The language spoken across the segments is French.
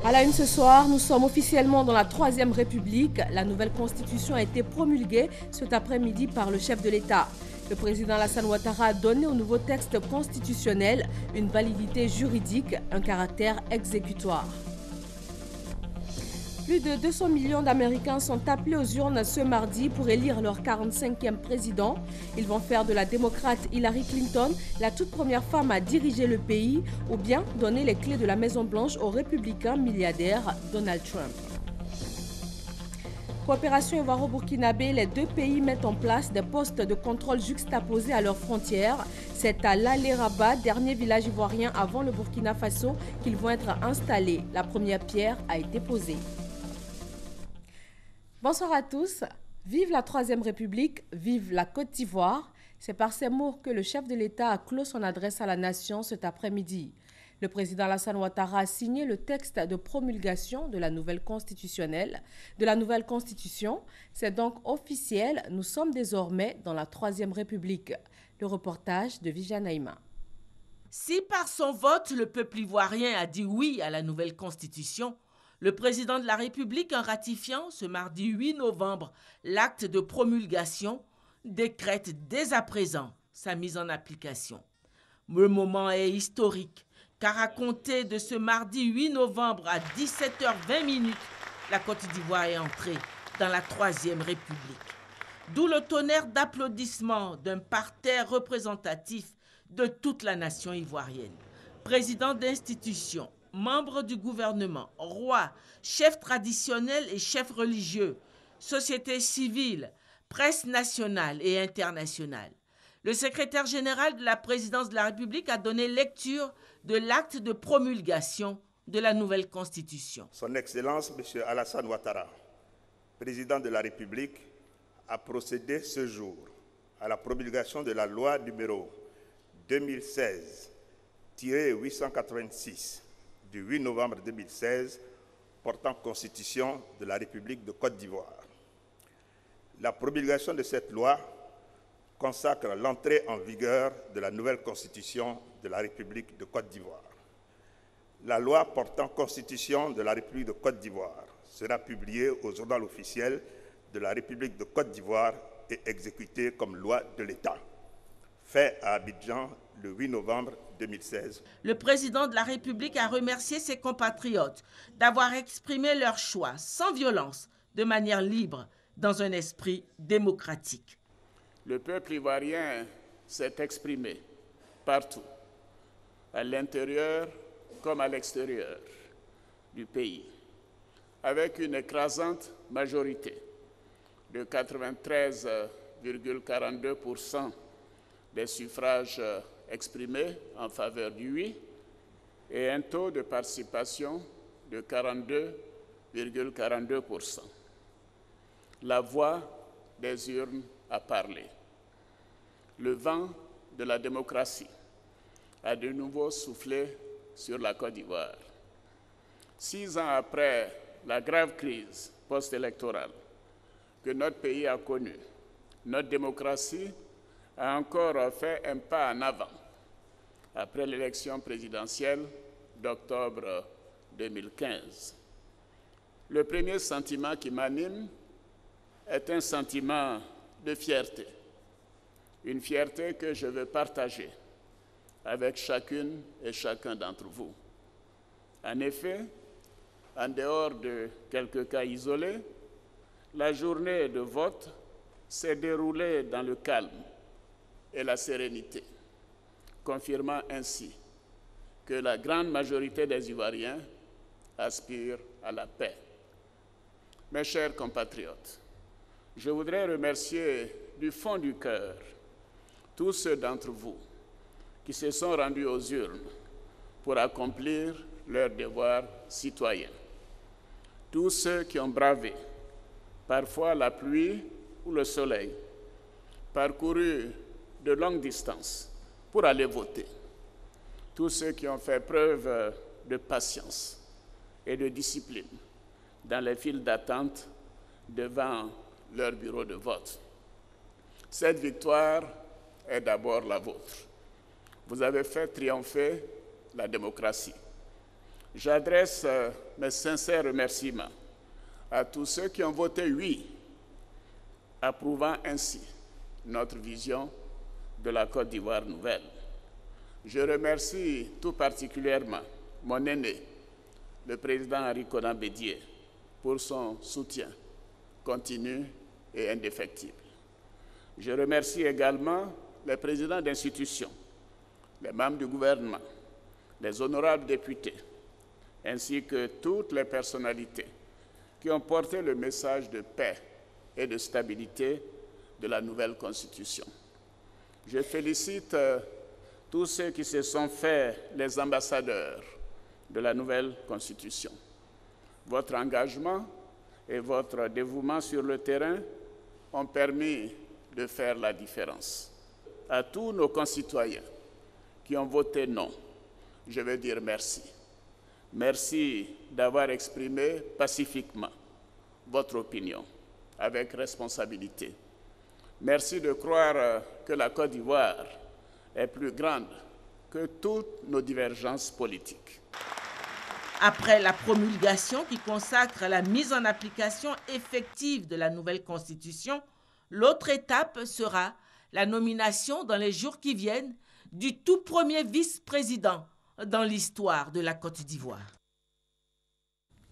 À la une ce soir, nous sommes officiellement dans la Troisième République. La nouvelle constitution a été promulguée cet après-midi par le chef de l'État. Le président Alassane Ouattara a donné au nouveau texte constitutionnel une validité juridique, un caractère exécutoire. Plus de 200 millions d'Américains sont appelés aux urnes ce mardi pour élire leur 45e président. Ils vont faire de la démocrate Hillary Clinton la toute première femme à diriger le pays ou bien donner les clés de la Maison-Blanche au républicain milliardaire Donald Trump. Coopération ivoiro-burkinabé, les deux pays mettent en place des postes de contrôle juxtaposés à leurs frontières. C'est à l'Alé-Rabat, dernier village ivoirien avant le Burkina Faso, qu'ils vont être installés. La première pierre a été posée. Bonsoir à tous. Vive la Troisième République, vive la Côte d'Ivoire. C'est par ces mots que le chef de l'État a clos son adresse à la nation cet après-midi. Le président Alassane Ouattara a signé le texte de promulgation de la nouvelle constitution. C'est donc officiel, nous sommes désormais dans la Troisième République. Le reportage de Viviane Naïma. Si par son vote, le peuple ivoirien a dit oui à la nouvelle constitution, le président de la République, en ratifiant ce mardi 8 novembre l'acte de promulgation, décrète dès à présent sa mise en application. Le moment est historique, car à compter de ce mardi 8 novembre à 17h20, la Côte d'Ivoire est entrée dans la Troisième République. D'où le tonnerre d'applaudissements d'un parterre représentatif de toute la nation ivoirienne. Président d'institutions, membres du gouvernement, rois, chefs traditionnels et chefs religieux, société civile, presse nationale et internationale. Le secrétaire général de la présidence de la République a donné lecture de l'acte de promulgation de la nouvelle constitution. Son Excellence, M. Alassane Ouattara, président de la République, a procédé ce jour à la promulgation de la loi numéro 2016-886 du 8 novembre 2016 portant Constitution de la République de Côte d'Ivoire. La promulgation de cette loi consacre l'entrée en vigueur de la nouvelle Constitution de la République de Côte d'Ivoire. La loi portant Constitution de la République de Côte d'Ivoire sera publiée au journal officiel de la République de Côte d'Ivoire et exécutée comme loi de l'État. Fait à Abidjan le 8 novembre 2016. Le président de la République a remercié ses compatriotes d'avoir exprimé leur choix sans violence, de manière libre, dans un esprit démocratique. Le peuple ivoirien s'est exprimé partout, à l'intérieur comme à l'extérieur du pays, avec une écrasante majorité de 93,42% des suffrages exprimés en faveur du oui et un taux de participation de 42,42%. La voix des urnes a parlé. Le vent de la démocratie a de nouveau soufflé sur la Côte d'Ivoire. 6 ans après la grave crise post-électorale que notre pays a connue, notre démocratie a encore fait un pas en avant après l'élection présidentielle d'octobre 2015. Le premier sentiment qui m'anime est un sentiment de fierté, une fierté que je veux partager avec chacune et chacun d'entre vous. En effet, en dehors de quelques cas isolés, la journée de vote s'est déroulée dans le calme et la sérénité, confirmant ainsi que la grande majorité des Ivoiriens aspirent à la paix. Mes chers compatriotes, je voudrais remercier du fond du cœur tous ceux d'entre vous qui se sont rendus aux urnes pour accomplir leur devoir citoyen. Tous ceux qui ont bravé, parfois la pluie ou le soleil, parcouru de longues distances pour aller voter. Tous ceux qui ont fait preuve de patience et de discipline dans les files d'attente devant leur bureau de vote. Cette victoire est d'abord la vôtre. Vous avez fait triompher la démocratie. J'adresse mes sincères remerciements à tous ceux qui ont voté oui, approuvant ainsi notre vision de la Côte d'Ivoire nouvelle. Je remercie tout particulièrement mon aîné, le président Henri Konan Bédié, pour son soutien continu et indéfectible. Je remercie également les présidents d'institutions, les membres du gouvernement, les honorables députés, ainsi que toutes les personnalités qui ont porté le message de paix et de stabilité de la nouvelle Constitution. Je félicite tous ceux qui se sont faits les ambassadeurs de la nouvelle Constitution. Votre engagement et votre dévouement sur le terrain ont permis de faire la différence. À tous nos concitoyens qui ont voté non, je veux dire merci. Merci d'avoir exprimé pacifiquement votre opinion, avec responsabilité. Merci de croire que la Côte d'Ivoire est plus grande que toutes nos divergences politiques. Après la promulgation qui consacre la mise en application effective de la nouvelle Constitution, l'autre étape sera la nomination dans les jours qui viennent du tout premier vice-président dans l'histoire de la Côte d'Ivoire.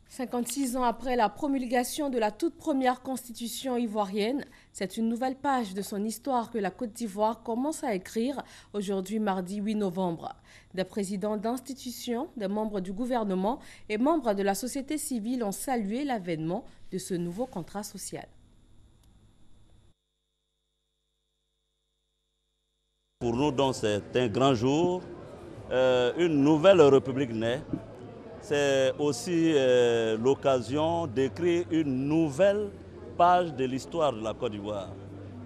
56 ans après la promulgation de la toute première constitution ivoirienne, c'est une nouvelle page de son histoire que la Côte d'Ivoire commence à écrire aujourd'hui mardi 8 novembre. Des présidents d'institutions, des membres du gouvernement et membres de la société civile ont salué l'avènement de ce nouveau contrat social. Pour nous, donc, c'est un grand jour. Une nouvelle république naît. C'est aussi l'occasion d'écrire une nouvelle page de l'histoire de la Côte d'Ivoire.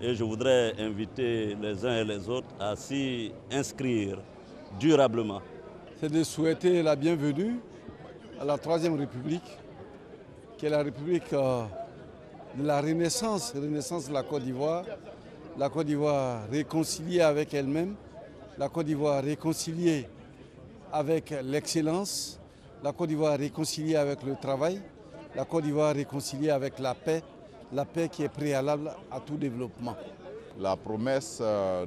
Et je voudrais inviter les uns et les autres à s'y inscrire durablement. C'est de souhaiter la bienvenue à la Troisième République, qui est la République de la Renaissance de la Côte d'Ivoire. La Côte d'Ivoire réconciliée avec elle-même, la Côte d'Ivoire réconciliée avec l'excellence, la Côte d'Ivoire réconciliée avec le travail, la Côte d'Ivoire réconciliée avec la paix qui est préalable à tout développement. La promesse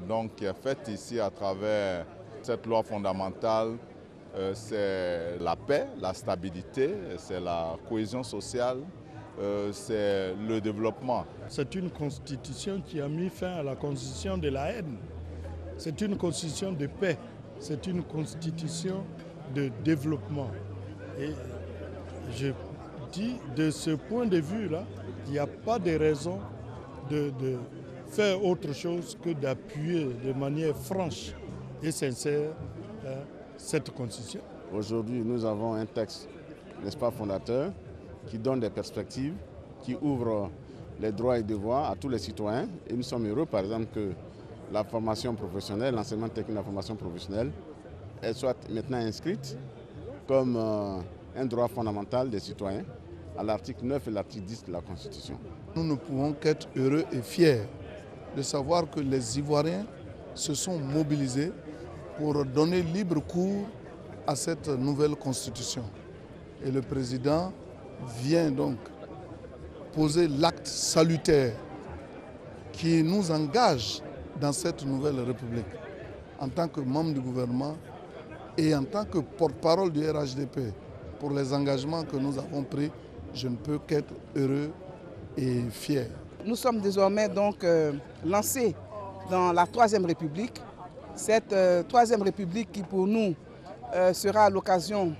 donc, qui est faite ici à travers cette loi fondamentale, c'est la paix, la stabilité, c'est la cohésion sociale, c'est le développement. C'est une constitution qui a mis fin à la constitution de la haine. C'est une constitution de paix, c'est une constitution de développement. Et je dis, de ce point de vue-là, il n'y a pas de raison de faire autre chose que d'appuyer de manière franche et sincère cette constitution. Aujourd'hui, nous avons un texte, n'est-ce pas, fondateur, qui donne des perspectives, qui ouvre les droits et devoirs à tous les citoyens. Et nous sommes heureux, par exemple, que la formation professionnelle, l'enseignement technique de la formation professionnelle, elle soit maintenant inscrite comme un droit fondamental des citoyens à l'article 9 et l'article 10 de la Constitution. Nous ne pouvons qu'être heureux et fiers de savoir que les Ivoiriens se sont mobilisés pour donner libre cours à cette nouvelle Constitution. Et le président vient donc poser l'acte salutaire qui nous engage dans cette nouvelle République en tant que membre du gouvernement et en tant que porte-parole du RHDP. Pour les engagements que nous avons pris, je ne peux qu'être heureux et fier. Nous sommes désormais donc lancés dans la Troisième République. Cette Troisième République qui pour nous sera l'occasion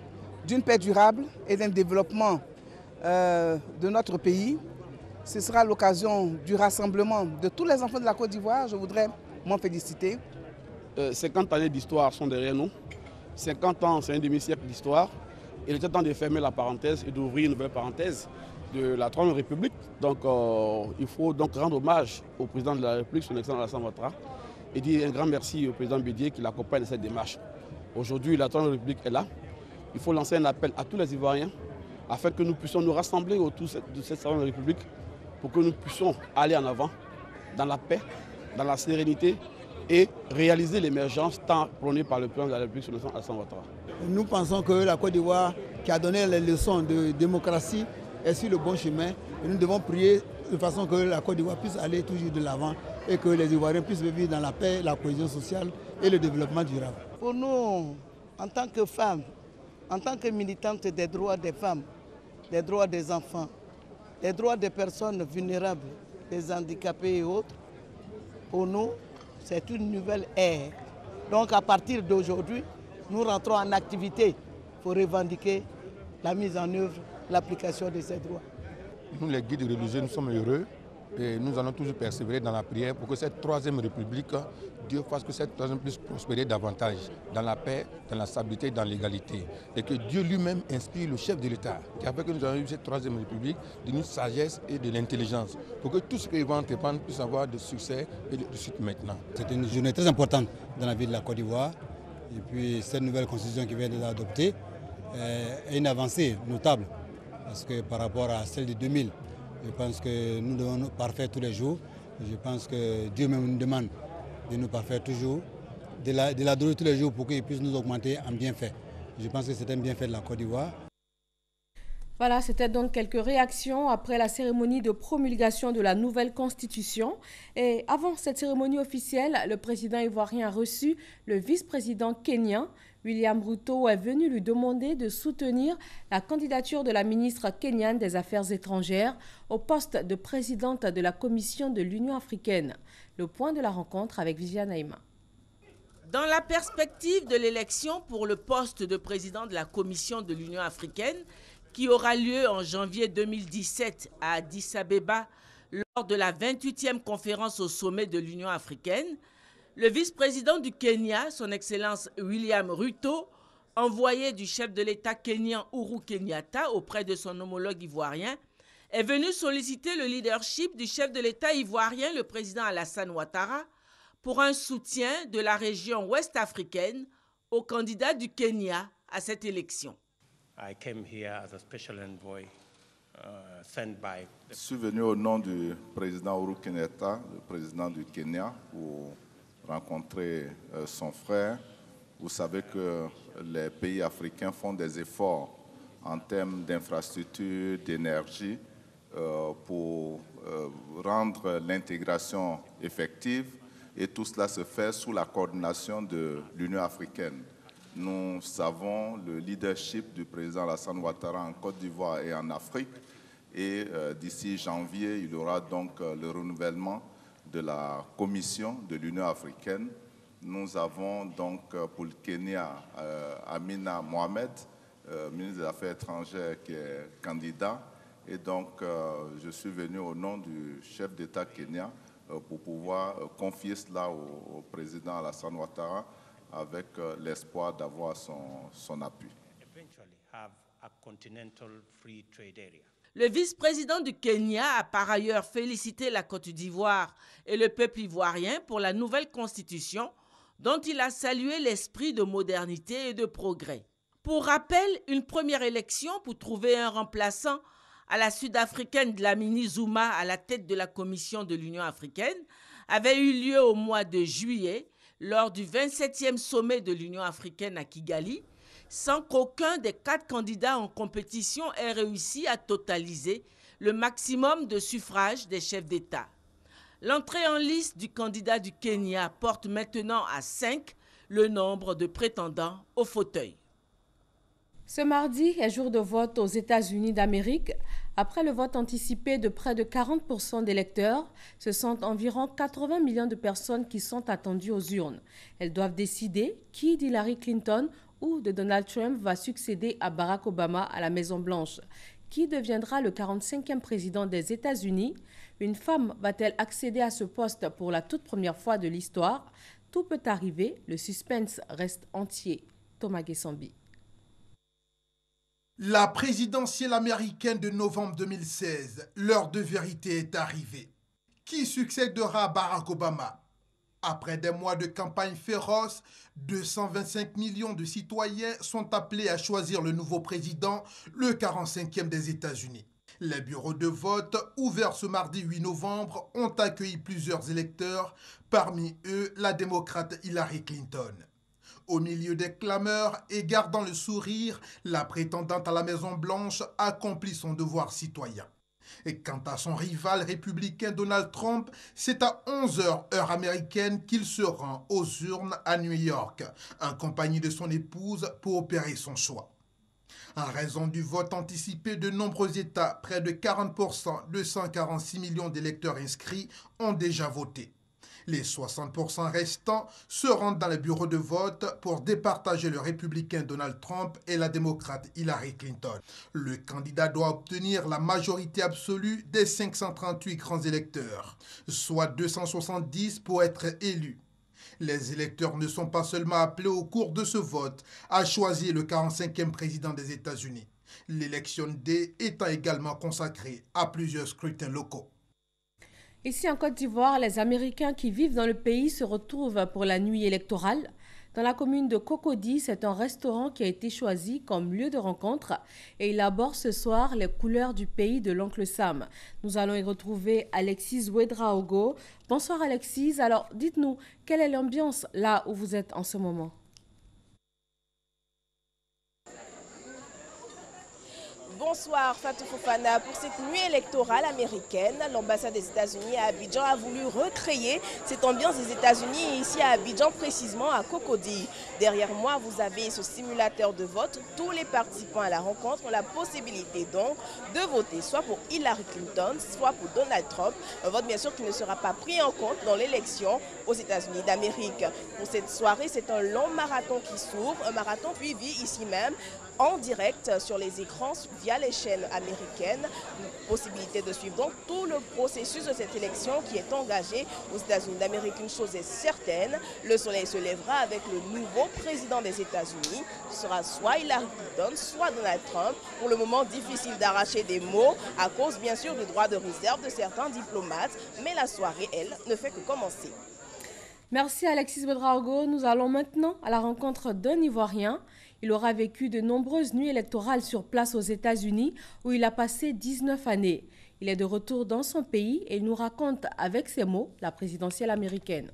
d'une paix durable et d'un développement de notre pays. Ce sera l'occasion du rassemblement de tous les enfants de la Côte d'Ivoire. Je voudrais m'en féliciter. 50 années d'histoire sont derrière nous. 50 ans, c'est un demi-siècle d'histoire. Il était temps de fermer la parenthèse et d'ouvrir une nouvelle parenthèse de la Troisième République. Donc il faut donc rendre hommage au président de la République, son excellence Alassane Ouattara, et dire un grand merci au président Bédié qui l'accompagne dans cette démarche. Aujourd'hui, la Troisième République est là. Il faut lancer un appel à tous les Ivoiriens afin que nous puissions nous rassembler autour de cette Troisième République pour que nous puissions aller en avant dans la paix, dans la sérénité et réaliser l'émergence tant prônée par le président de la République, son excellence Alassane Ouattara. Nous pensons que la Côte d'Ivoire qui a donné les leçons de démocratie, est sur le bon chemin. Et nous devons prier de façon que la Côte d'Ivoire puisse aller toujours de l'avant et que les Ivoiriens puissent vivre dans la paix, la cohésion sociale et le développement durable. Pour nous, en tant que femmes, en tant que militantes des droits des femmes, des droits des enfants, des droits des personnes vulnérables, des handicapés et autres, pour nous, c'est une nouvelle ère. Donc à partir d'aujourd'hui, nous rentrons en activité pour revendiquer la mise en œuvre, l'application de ces droits. Nous, les guides religieux, nous sommes heureux et nous allons toujours persévérer dans la prière pour que cette troisième république, Dieu fasse que cette troisième puisse prospérer davantage dans la paix, dans la stabilité, dans l'égalité. Et que Dieu lui-même inspire le chef de l'État, qui a fait que nous avons eu cette troisième république, d'une sagesse et de l'intelligence, pour que tout ce qu'ils vont entreprendre puisse avoir de succès et de suite maintenant. C'est une journée très importante dans la vie de la Côte d'Ivoire. Et puis cette nouvelle constitution qui vient d'être adoptée est une avancée notable. Parce que par rapport à celle de 2000, je pense que nous devons nous parfaire tous les jours. Je pense que Dieu même nous demande de nous parfaire toujours, de l'adorer tous les jours pour qu'il puisse nous augmenter en bienfait. Je pense que c'est un bienfait de la Côte d'Ivoire. Voilà, c'était donc quelques réactions après la cérémonie de promulgation de la nouvelle constitution. Et avant cette cérémonie officielle, le président ivoirien a reçu le vice-président kenyan. William Ruto est venu lui demander de soutenir la candidature de la ministre kenyane des Affaires étrangères au poste de présidente de la Commission de l'Union africaine. Le point de la rencontre avec Viviane Aïma. Dans la perspective de l'élection pour le poste de président de la Commission de l'Union africaine, qui aura lieu en janvier 2017 à Addis Abeba lors de la 28e conférence au sommet de l'Union africaine, le vice-président du Kenya, son Excellence William Ruto, envoyé du chef de l'État kenyan Uhuru Kenyatta auprès de son homologue ivoirien, est venu solliciter le leadership du chef de l'État ivoirien, le président Alassane Ouattara, pour un soutien de la région ouest africaine au candidat du Kenya à cette élection. Je suis venu au nom du président Uhuru Kenyatta, le président du Kenya, pour rencontrer son frère. Vous savez que les pays africains font des efforts en termes d'infrastructures, d'énergie, pour rendre l'intégration effective. Et tout cela se fait sous la coordination de l'Union africaine. Nous savons le leadership du président Alassane Ouattara en Côte d'Ivoire et en Afrique. Et d'ici janvier, il y aura donc le renouvellement de la Commission de l'Union africaine. Nous avons donc pour le Kenya Amina Mohamed, ministre des Affaires étrangères, qui est candidat. Et donc je suis venu au nom du chef d'État kenyan pour pouvoir confier cela au président Alassane Ouattara avec l'espoir d'avoir son appui. Le vice-président du Kenya a par ailleurs félicité la Côte d'Ivoire et le peuple ivoirien pour la nouvelle constitution dont il a salué l'esprit de modernité et de progrès. Pour rappel, une première élection pour trouver un remplaçant à la sud-africaine Dlamini Zuma à la tête de la Commission de l'Union africaine avait eu lieu au mois de juillet lors du 27e sommet de l'Union africaine à Kigali, sans qu'aucun des 4 candidats en compétition ait réussi à totaliser le maximum de suffrages des chefs d'État. L'entrée en liste du candidat du Kenya porte maintenant à 5 le nombre de prétendants au fauteuil. Ce mardi est jour de vote aux États-Unis d'Amérique. Après le vote anticipé de près de 40% d'électeurs, ce sont environ 80 millions de personnes qui sont attendues aux urnes. Elles doivent décider qui d'Hillary Clinton ou de Donald Trump va succéder à Barack Obama à la Maison-Blanche. Qui deviendra le 45e président des États-Unis? Une femme va-t-elle accéder à ce poste pour la toute première fois de l'histoire? Tout peut arriver, le suspense reste entier. Thomas Guessambi. La présidentielle américaine de novembre 2016, l'heure de vérité est arrivée. Qui succédera à Barack Obama? Après des mois de campagne féroce, 225 millions de citoyens sont appelés à choisir le nouveau président, le 45e des États-Unis. Les bureaux de vote, ouverts ce mardi 8 novembre, ont accueilli plusieurs électeurs, parmi eux la démocrate Hillary Clinton. Au milieu des clameurs et gardant le sourire, la prétendante à la Maison-Blanche accomplit son devoir citoyen. Et quant à son rival républicain Donald Trump, c'est à 11h heure américaine qu'il se rend aux urnes à New York, en compagnie de son épouse pour opérer son choix. En raison du vote anticipé de nombreux États, près de 40% de 146 millions d'électeurs inscrits ont déjà voté. Les 60% restants se rendent dans les bureaux de vote pour départager le républicain Donald Trump et la démocrate Hillary Clinton. Le candidat doit obtenir la majorité absolue des 538 grands électeurs, soit 270 pour être élu. Les électeurs ne sont pas seulement appelés au cours de ce vote à choisir le 45e président des États-Unis. L'élection Day étant également consacrée à plusieurs scrutins locaux. Ici en Côte d'Ivoire, les Américains qui vivent dans le pays se retrouvent pour la nuit électorale. Dans la commune de Cocody, c'est un restaurant qui a été choisi comme lieu de rencontre et il aborde ce soir les couleurs du pays de l'oncle Sam. Nous allons y retrouver Alexis Ouedraogo. Bonsoir Alexis, alors dites-nous, quelle est l'ambiance là où vous êtes en ce moment ? Bonsoir Fatou Fofana. Pour cette nuit électorale américaine, l'ambassade des États-Unis à Abidjan a voulu recréer cette ambiance des États-Unis ici à Abidjan, précisément à Cocody. Derrière moi, vous avez ce simulateur de vote. Tous les participants à la rencontre ont la possibilité donc de voter soit pour Hillary Clinton, soit pour Donald Trump. Un vote bien sûr qui ne sera pas pris en compte dans l'élection aux États-Unis d'Amérique. Pour cette soirée, c'est un long marathon qui s'ouvre, un marathon suivi ici même en direct sur les écrans via les chaînes américaines. Possibilité de suivre donc tout le processus de cette élection qui est engagée aux États-Unis d'Amérique. Une chose est certaine, le soleil se lèvera avec le nouveau président des États-Unis. Ce sera soit Hillary Clinton, soit Donald Trump. Pour le moment, difficile d'arracher des mots à cause bien sûr du droit de réserve de certains diplomates. Mais la soirée, elle, ne fait que commencer. Merci Alexis Ouedraogo. Nous allons maintenant à la rencontre d'un Ivoirien. Il aura vécu de nombreuses nuits électorales sur place aux États-Unis où il a passé 19 années. Il est de retour dans son pays et il nous raconte avec ses mots la présidentielle américaine.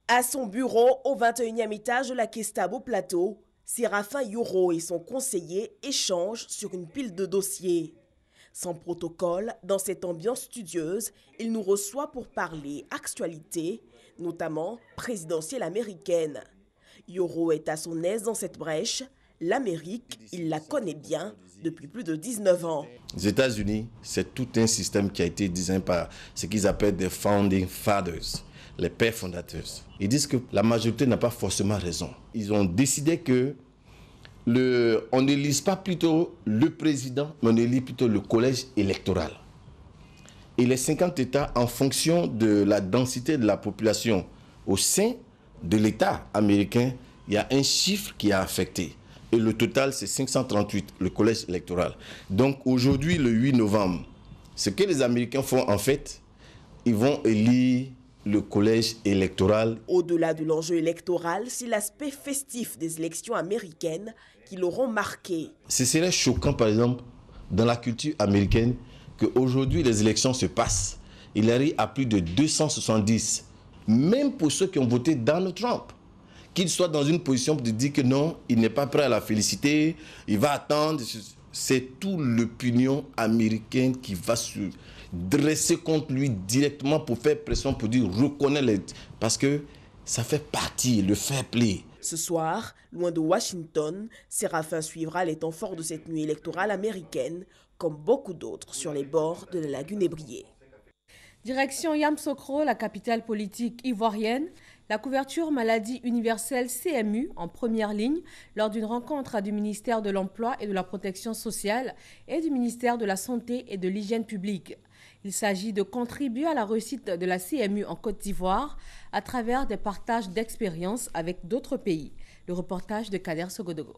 À son bureau, au 21e étage de la Kestabo Plateau, Séraphin Yoro et son conseiller échangent sur une pile de dossiers. Sans protocole, dans cette ambiance studieuse, il nous reçoit pour parler actualité, notamment présidentielle américaine. Yoro est à son aise dans cette brèche. L'Amérique, il la connaît bien depuis plus de 19 ans. Les États-Unis, c'est tout un système qui a été designé par ce qu'ils appellent des founding fathers, les pères fondateurs. Ils disent que la majorité n'a pas forcément raison. Ils ont décidé que on n'élise pas plutôt le président, mais on élit plutôt le collège électoral. Et les 50 États, en fonction de la densité de la population au sein de l'État américain, il y a un chiffre qui est affecté. Et le total, c'est 538, le collège électoral. Donc aujourd'hui, le 8 novembre, ce que les Américains font en fait, ils vont élire le collège électoral. Au-delà de l'enjeu électoral, c'est l'aspect festif des élections américaines qui l'auront marqué. Ce serait choquant, par exemple, dans la culture américaine, qu'aujourd'hui les élections se passent. Hillary a plus de 270, même pour ceux qui ont voté Donald Trump. Qu'il soit dans une position de dire que non, il n'est pas prêt à la féliciter, il va attendre. C'est toute l'opinion américaine qui va se dresser contre lui directement pour faire pression, pour dire reconnais-les. Parce que ça fait partie, le fair play. Ce soir, loin de Washington, Séraphin suivra les temps forts de cette nuit électorale américaine, comme beaucoup d'autres sur les bords de la lagune ébriée. Direction Yamoussoukro, la capitale politique ivoirienne. La couverture maladie universelle CMU en première ligne lors d'une rencontre du ministère de l'Emploi et de la Protection sociale et du ministère de la Santé et de l'Hygiène publique. Il s'agit de contribuer à la réussite de la CMU en Côte d'Ivoire à travers des partages d'expériences avec d'autres pays. Le reportage de Kader Sogodogo.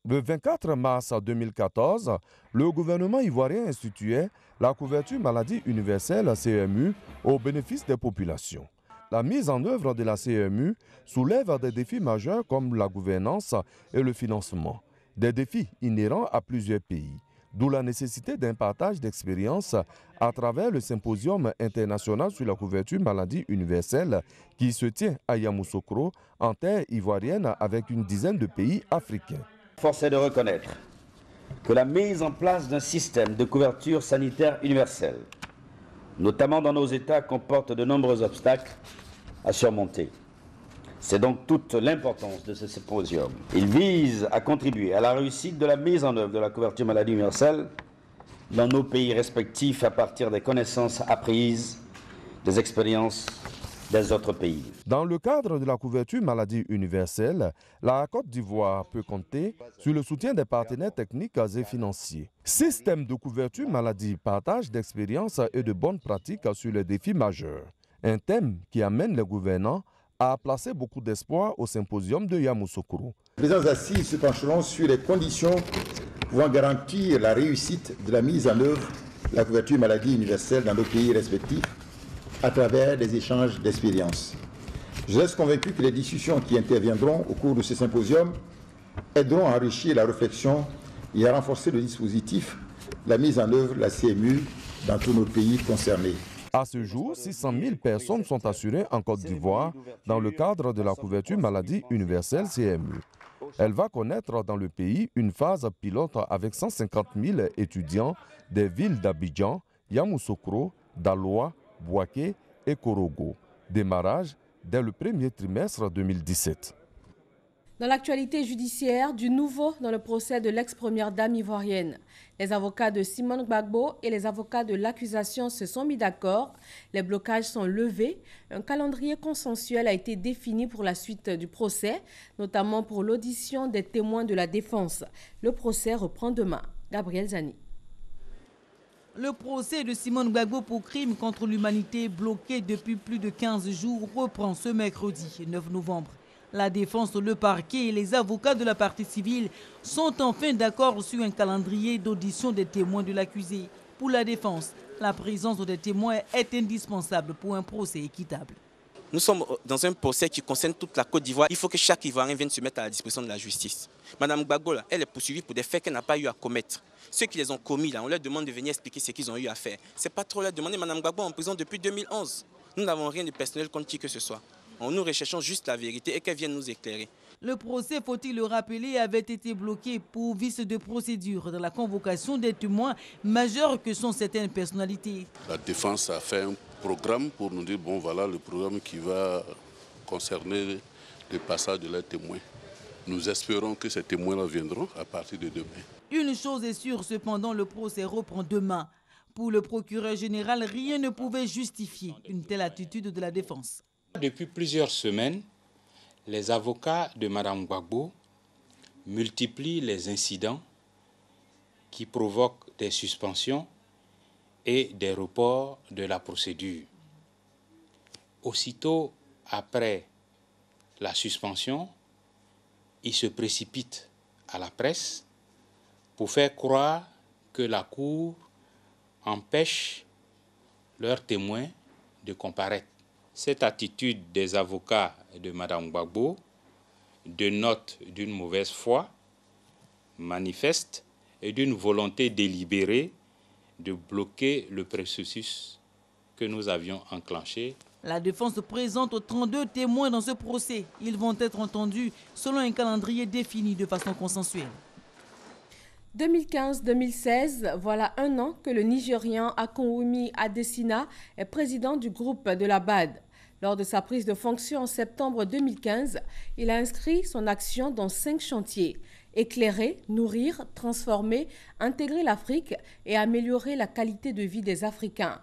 Le 24 mars 2014, le gouvernement ivoirien instituait la couverture maladie universelle CMU au bénéfice des populations. La mise en œuvre de la CMU soulève des défis majeurs comme la gouvernance et le financement, des défis inhérents à plusieurs pays. d'où la nécessité d'un partage d'expériences à travers le symposium international sur la couverture maladie universelle qui se tient à Yamoussoukro, en terre ivoirienne, avec une dizaine de pays africains. Force est de reconnaître que la mise en place d'un système de couverture sanitaire universelle, notamment dans nos États, comporte de nombreux obstacles à surmonter. C'est donc toute l'importance de ce symposium. Il vise à contribuer à la réussite de la mise en œuvre de la couverture maladie universelle dans nos pays respectifs à partir des connaissances apprises, des expériences des autres pays. Dans le cadre de la couverture maladie universelle, la Côte d'Ivoire peut compter sur le soutien des partenaires techniques et financiers. Système de couverture maladie, partage d'expériences et de bonnes pratiques sur les défis majeurs. Un thème qui amène les gouvernants à placer beaucoup d'espoir au symposium de Yamoussoukro. Les présentes assises se pencheront sur les conditions pouvant garantir la réussite de la mise en œuvre de la couverture maladie universelle dans nos pays respectifs à travers des échanges d'expériences. Je reste convaincu que les discussions qui interviendront au cours de ce symposium aideront à enrichir la réflexion et à renforcer le dispositif de la mise en œuvre de la CMU dans tous nos pays concernés. À ce jour, 600 000 personnes sont assurées en Côte d'Ivoire dans le cadre de la couverture maladie universelle CMU. Elle va connaître dans le pays une phase pilote avec 150 000 étudiants des villes d'Abidjan, Yamoussoukro, Daloa, Bouaké et Korogo. Démarrage dès le premier trimestre 2017. Dans l'actualité judiciaire, du nouveau dans le procès de l'ex-première dame ivoirienne. Les avocats de Simone Gbagbo et les avocats de l'accusation se sont mis d'accord. Les blocages sont levés. Un calendrier consensuel a été défini pour la suite du procès, notamment pour l'audition des témoins de la défense. Le procès reprend demain. Gabriel Zani. Le procès de Simone Gbagbo pour crime contre l'humanité bloqué depuis plus de 15 jours reprend ce mercredi 9 novembre. La défense, le parquet et les avocats de la partie civile sont enfin d'accord sur un calendrier d'audition des témoins de l'accusé. Pour la défense, la présence des témoins est indispensable pour un procès équitable. Nous sommes dans un procès qui concerne toute la Côte d'Ivoire. Il faut que chaque Ivoirien vienne se mettre à la disposition de la justice. Madame Gbagbo, elle est poursuivie pour des faits qu'elle n'a pas eu à commettre. Ceux qui les ont commis, on leur demande de venir expliquer ce qu'ils ont eu à faire. Ce n'est pas trop leur demander. Madame Gbagbo est en prison depuis 2011. Nous n'avons rien de personnel contre qui que ce soit. Nous recherchons juste la vérité et qu'elle vienne nous éclairer. Le procès, faut-il le rappeler, avait été bloqué pour vice de procédure dans la convocation des témoins majeurs que sont certaines personnalités. La défense a fait un programme pour nous dire, bon voilà le programme qui va concerner le passage de leurs témoins. Nous espérons que ces témoins-là viendront à partir de demain. Une chose est sûre, cependant, le procès reprend demain. Pour le procureur général, rien ne pouvait justifier une telle attitude de la défense. Depuis plusieurs semaines, les avocats de Mme Gbagbo multiplient les incidents qui provoquent des suspensions et des reports de la procédure. Aussitôt après la suspension, ils se précipitent à la presse pour faire croire que la Cour empêche leurs témoins de comparaître. Cette attitude des avocats de Mme Gbagbo dénote d'une mauvaise foi manifeste et d'une volonté délibérée de bloquer le processus que nous avions enclenché. La défense présente 32 témoins dans ce procès. Ils vont être entendus selon un calendrier défini de façon consensuelle. 2015-2016, voilà un an que le Nigérian Akinwumi Adesina est président du groupe de la BAD. Lors de sa prise de fonction en septembre 2015, il a inscrit son action dans 5 chantiers. Éclairer, nourrir, transformer, intégrer l'Afrique et améliorer la qualité de vie des Africains.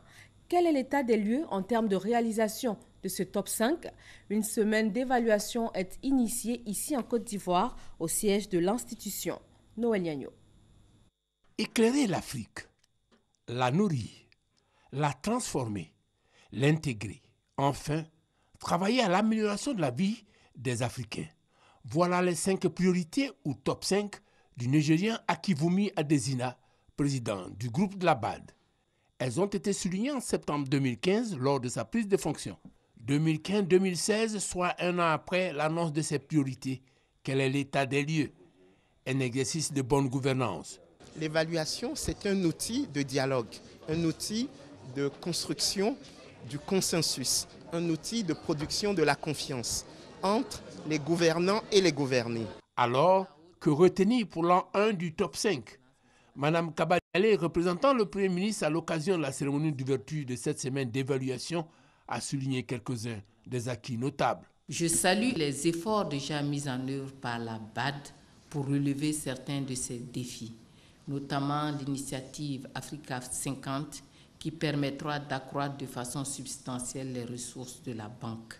Quel est l'état des lieux en termes de réalisation de ce top 5? Une semaine d'évaluation est initiée ici en Côte d'Ivoire, au siège de l'institution. Noël Yagno. Éclairer l'Afrique, la nourrir, la transformer, l'intégrer. Enfin, travailler à l'amélioration de la vie des Africains. Voilà les 5 priorités ou top 5 du Nigérien Akinwumi Adesina, président du groupe de la BAD. Elles ont été soulignées en septembre 2015 lors de sa prise de fonction. 2015-2016, soit un an après l'annonce de ces priorités. Quel est l'état des lieux? Un exercice de bonne gouvernance. l'évaluation, c'est un outil de dialogue, un outil de construction du consensus, un outil de production de la confiance entre les gouvernants et les gouvernés. Alors, que retenir pour l'an 1 du top 5 ? Madame Kabadale, représentant le Premier ministre à l'occasion de la cérémonie d'ouverture de cette semaine d'évaluation, a souligné quelques-uns des acquis notables. Je salue les efforts déjà mis en œuvre par la BAD pour relever certains de ces défis, notamment l'initiative Africa 50 qui permettra d'accroître de façon substantielle les ressources de la banque.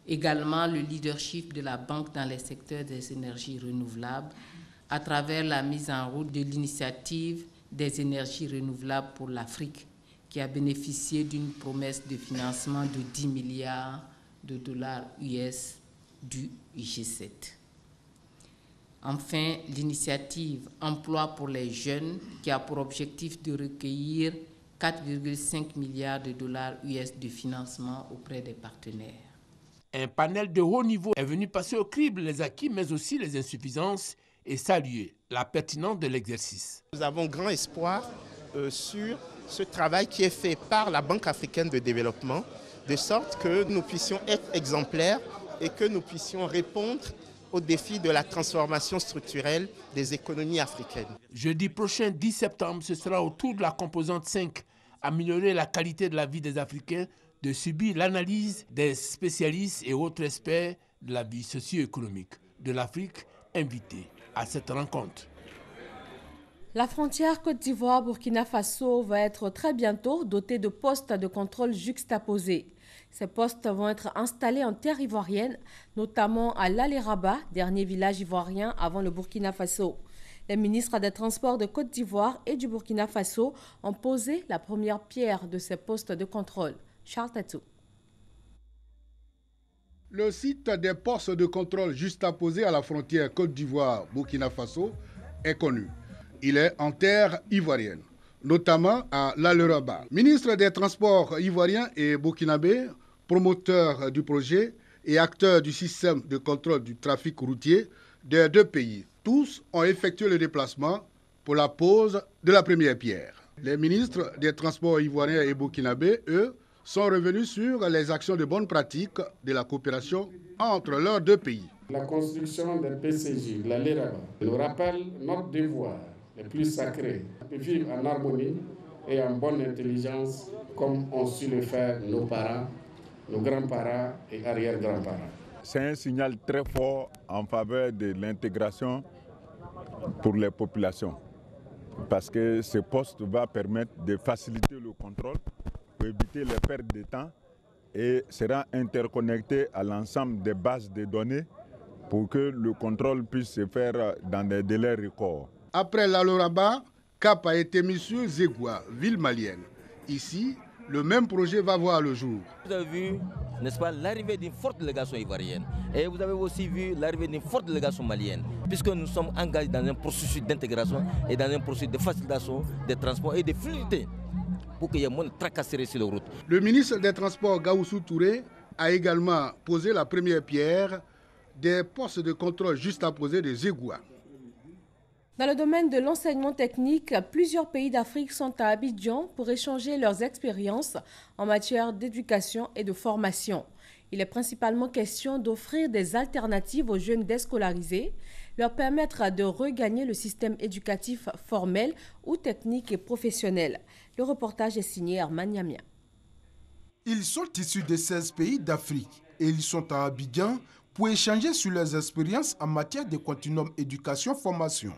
Également le leadership de la banque dans les secteurs des énergies renouvelables à travers la mise en route de l'initiative des énergies renouvelables pour l'Afrique qui a bénéficié d'une promesse de financement de 10 milliards de dollars US du G7. Enfin, l'initiative Emploi pour les jeunes qui a pour objectif de recueillir 4,5 milliards de dollars US de financement auprès des partenaires. Un panel de haut niveau est venu passer au crible les acquis mais aussi les insuffisances et saluer la pertinence de l'exercice. Nous avons grand espoir sur ce travail qui est fait par la Banque africaine de développement, de sorte que nous puissions être exemplaires et que nous puissions répondre aux défis de la transformation structurelle des économies africaines. Jeudi prochain, 10 septembre, ce sera au tour de la composante 5, améliorer la qualité de la vie des Africains, de subir l'analyse des spécialistes et autres experts de la vie socio-économique de l'Afrique invités à cette rencontre. La frontière Côte d'Ivoire-Burkina Faso va être très bientôt dotée de postes de contrôle juxtaposés. Ces postes vont être installés en terre ivoirienne, notamment à l'Alé-Rabat, dernier village ivoirien avant le Burkina Faso. Les ministres des Transports de Côte d'Ivoire et du Burkina Faso ont posé la première pierre de ces postes de contrôle. Charles Tatou. Le site des postes de contrôle juxtaposés à la frontière Côte d'Ivoire-Burkina Faso est connu. Il est en terre ivoirienne, notamment à l'Alé-Rabat. Ministre des Transports ivoiriens et burkinabé, promoteur du projet et acteur du système de contrôle du trafic routier des deux pays. Tous ont effectué le déplacement pour la pose de la première pierre. Les ministres des Transports ivoiriens et burkinabé, eux, sont revenus sur les actions de bonne pratique de la coopération entre leurs deux pays. La construction des PCJ, l'Alé-Rabat, nous rappelle notre devoir les plus sacrés de vivre en harmonie et en bonne intelligence comme ont su le faire nos parents, nos grands-parents et arrière-grands-parents. C'est un signal très fort en faveur de l'intégration pour les populations parce que ce poste va permettre de faciliter le contrôle pour éviter les pertes de temps et sera interconnecté à l'ensemble des bases de données pour que le contrôle puisse se faire dans des délais records. Après l'Alé-Rabat, cap a été mis sur Zégoua, ville malienne. Ici, le même projet va voir le jour. Vous avez vu, n'est-ce pas, l'arrivée d'une forte délégation ivoirienne. Et vous avez aussi vu l'arrivée d'une forte délégation malienne, puisque nous sommes engagés dans un processus d'intégration et dans un processus de facilitation des transports et de fluidité pour qu'il y ait moins de tracasseries sur les routes. Le ministre des Transports, Gaoussou Touré, a également posé la première pierre des postes de contrôle juxtaposés de Zégoua. Dans le domaine de l'enseignement technique, plusieurs pays d'Afrique sont à Abidjan pour échanger leurs expériences en matière d'éducation et de formation. Il est principalement question d'offrir des alternatives aux jeunes déscolarisés, leur permettre de regagner le système éducatif formel ou technique et professionnel. Le reportage est signé Arman Yamia. Ils sont issus de 16 pays d'Afrique et ils sont à Abidjan pour échanger sur leurs expériences en matière de continuum éducation-formation.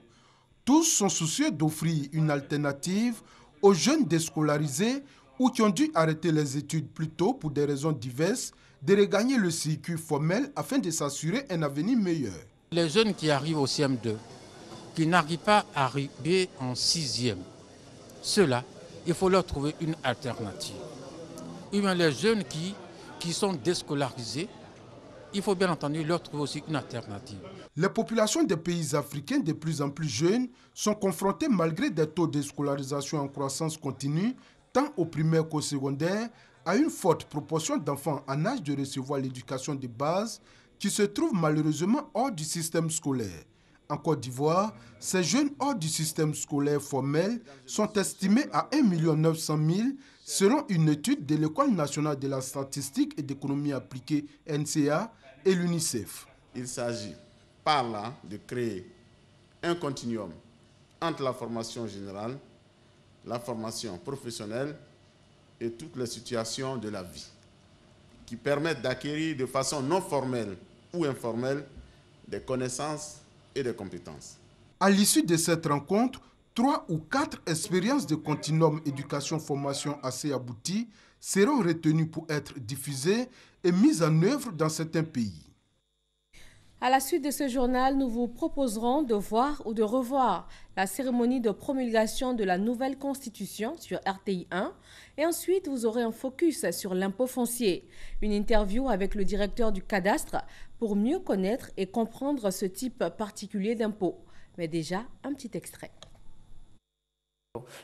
Tous sont soucieux d'offrir une alternative aux jeunes déscolarisés ou qui ont dû arrêter les études plus tôt pour des raisons diverses, de regagner le circuit formel afin de s'assurer un avenir meilleur. Les jeunes qui arrivent au CM2, qui n'arrivent pas à arriver en 6e, ceux-là, il faut leur trouver une alternative. Et bien les jeunes qui sont déscolarisés, il faut bien entendu leur trouver aussi une alternative. Les populations des pays africains de plus en plus jeunes sont confrontées, malgré des taux de scolarisation en croissance continue, tant au primaire qu'au secondaire, à une forte proportion d'enfants en âge de recevoir l'éducation de base qui se trouvent malheureusement hors du système scolaire. En Côte d'Ivoire, ces jeunes hors du système scolaire formel sont estimés à 1 900 000 selon une étude de l'École nationale de la statistique et d'économie appliquée NCA et l'UNICEF. Il s'agit par là de créer un continuum entre la formation générale, la formation professionnelle et toutes les situations de la vie, qui permettent d'acquérir de façon non formelle ou informelle des connaissances et des compétences. À l'issue de cette rencontre, 3 ou 4 expériences de continuum éducation-formation assez abouties seront retenues pour être diffusées et mises en œuvre dans certains pays. À la suite de ce journal, nous vous proposerons de voir ou de revoir la cérémonie de promulgation de la nouvelle constitution sur RTI 1 et ensuite vous aurez un focus sur l'impôt foncier, une interview avec le directeur du cadastre pour mieux connaître et comprendre ce type particulier d'impôt. Mais déjà, un petit extrait.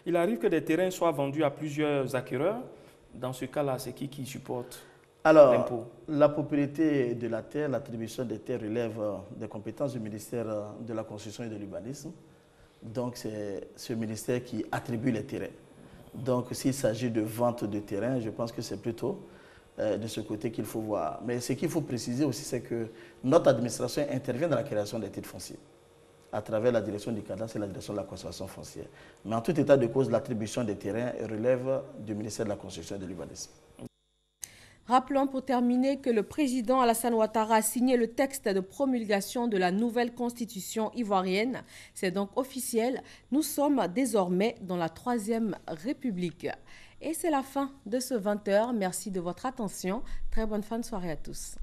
Il arrive que des terrains soient vendus à plusieurs acquéreurs. Dans ce cas-là, c'est qui supporte l'impôt? La propriété de la terre, l'attribution des terres relève des compétences du ministère de la Construction et de l'Urbanisme. Donc, c'est ce ministère qui attribue les terrains. Donc, s'il s'agit de vente de terrain, je pense que c'est plutôt de ce côté qu'il faut voir. Mais ce qu'il faut préciser aussi, c'est que notre administration intervient dans la création des titres fonciers à travers la direction du cadastre et la direction de la conservation foncière. Mais en tout état de cause, l'attribution des terrains relève du ministère de la Construction et de l'Urbanisme. Rappelons pour terminer que le président Alassane Ouattara a signé le texte de promulgation de la nouvelle constitution ivoirienne. C'est donc officiel, nous sommes désormais dans la 3e République. Et c'est la fin de ce 20h. Merci de votre attention. Très bonne fin de soirée à tous.